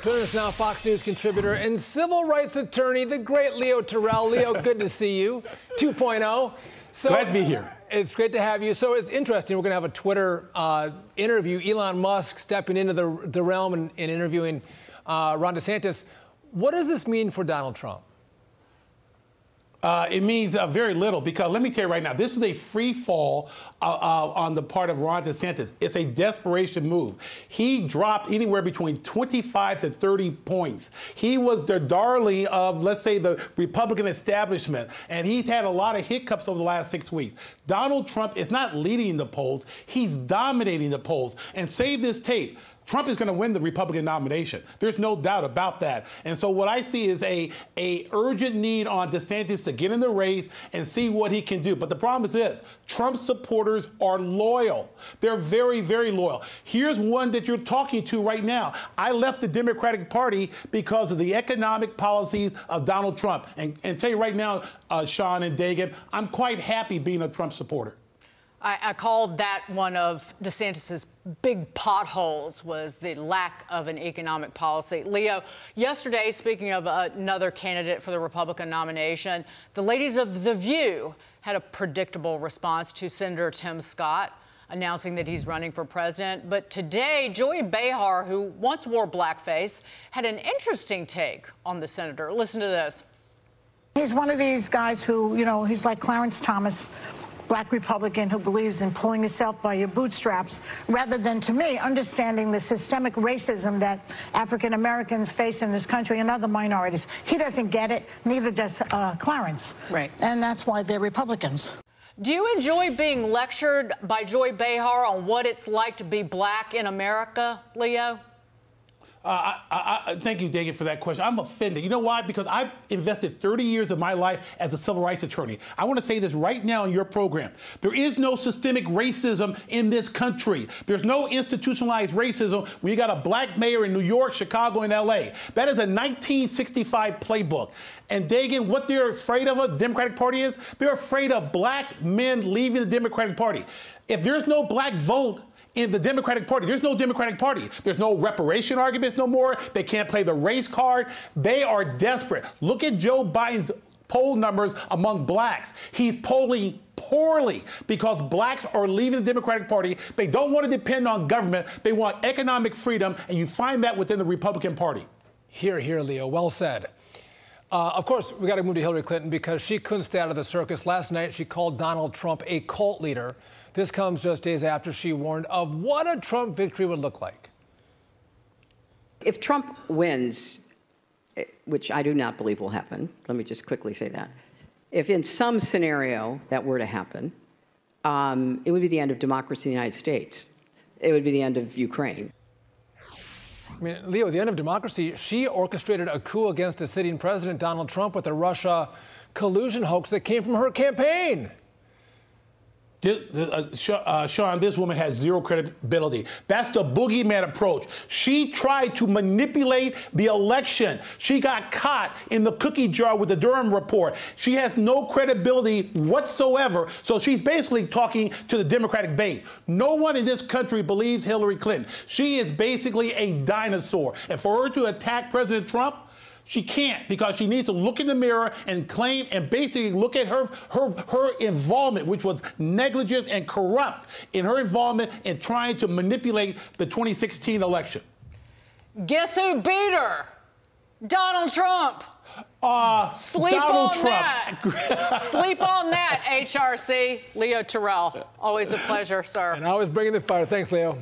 Joining us now, Fox News contributor and civil rights attorney, the great Leo Terrell. Leo, good to see you. 2.0. So, glad to be here. It's great to have you. So it's interesting. We're going to have a Twitter interview. Elon Musk stepping into the realm and interviewing Ron DeSantis. What does this mean for Donald Trump? It means very little, because let me tell you right now, this is a free fall on the part of Ron DeSantis. It's a desperation move. He dropped anywhere between 25 to 30 points. He was the darling of, let's say, the Republican establishment, and he's had a lot of hiccups over the last 6 weeks. Donald Trump is not leading the polls. He's dominating the polls. And save this tape. Trump is going to win the Republican nomination. There's no doubt about that. And so what I see is a urgent need on DeSantis to get in the race and see what he can do. But the problem is this: Trump supporters are loyal. They're very, very loyal. Here's one that you're talking to right now. I left the Democratic Party because of the economic policies of Donald Trump. And tell you right now, Sean and Dagan, I'm quite happy being a Trump supporter. I called that one of DeSantis's big potholes, was the lack of an economic policy. Leo, yesterday, speaking of another candidate for the Republican nomination, the ladies of The View had a predictable response to Senator Tim Scott announcing that he's running for president. But today, Joy Behar, who once wore blackface, had an interesting take on the senator. Listen to this. He's one of these guys who, you know, he's like Clarence Thomas, black Republican who believes in pulling yourself by your bootstraps, rather than, to me, understanding the systemic racism that African Americans face in this country and other minorities. He doesn't get it, neither does Clarence. Right. And that's why they're Republicans. Do you enjoy being lectured by Joy Behar on what it's like to be black in America, Leo? Thank you, Dagan, for that question. I'm offended. You know why? Because I've invested 30 years of my life as a civil rights attorney. I want to say this right now in your program. There is no systemic racism in this country. There's no institutionalized racism when you got a black mayor in New York, Chicago, and L.A. That is a 1965 playbook. And Dagan, what they're afraid of, the Democratic Party is, they're afraid of black men leaving the Democratic Party. If there's no black vote in the Democratic Party, there's no Democratic Party. There's no reparation arguments no more. They can't play the race card. They are desperate. Look at Joe Biden's poll numbers among blacks. He's polling poorly because blacks are leaving the Democratic Party. They don't want to depend on government. They want economic freedom, and you find that within the Republican Party. Here, Leo. Well said. Of course, we got to move to Hillary Clinton because she couldn't stay out of the circus. Last night, she called Donald Trump a cult leader. This comes just days after she warned of what a Trump victory would look like. If Trump wins, which I do not believe will happen, let me just quickly say that. If in some scenario that were to happen, it would be the end of democracy in the United States. It would be the end of Ukraine. I mean, Leo, at the end of democracy, she orchestrated a coup against a sitting president, Donald Trump, with a Russia collusion hoax that came from her campaign. Sean, this woman has zero credibility. That's the boogeyman approach. She tried to manipulate the election. She got caught in the cookie jar with the Durham report. She has no credibility whatsoever. So she's basically talking to the Democratic base. No one in this country believes Hillary Clinton. She is basically a dinosaur. And for her to attack President Trump, she can't, because she needs to look in the mirror and claim and basically look at her involvement, which was negligent and corrupt in her involvement in trying to manipulate the 2016 election. Guess who beat her? Donald Trump. Sleep Donald on Trump. That. Sleep on that, HRC. Leo Terrell. Always a pleasure, sir. And always bringing the fire. Thanks, Leo.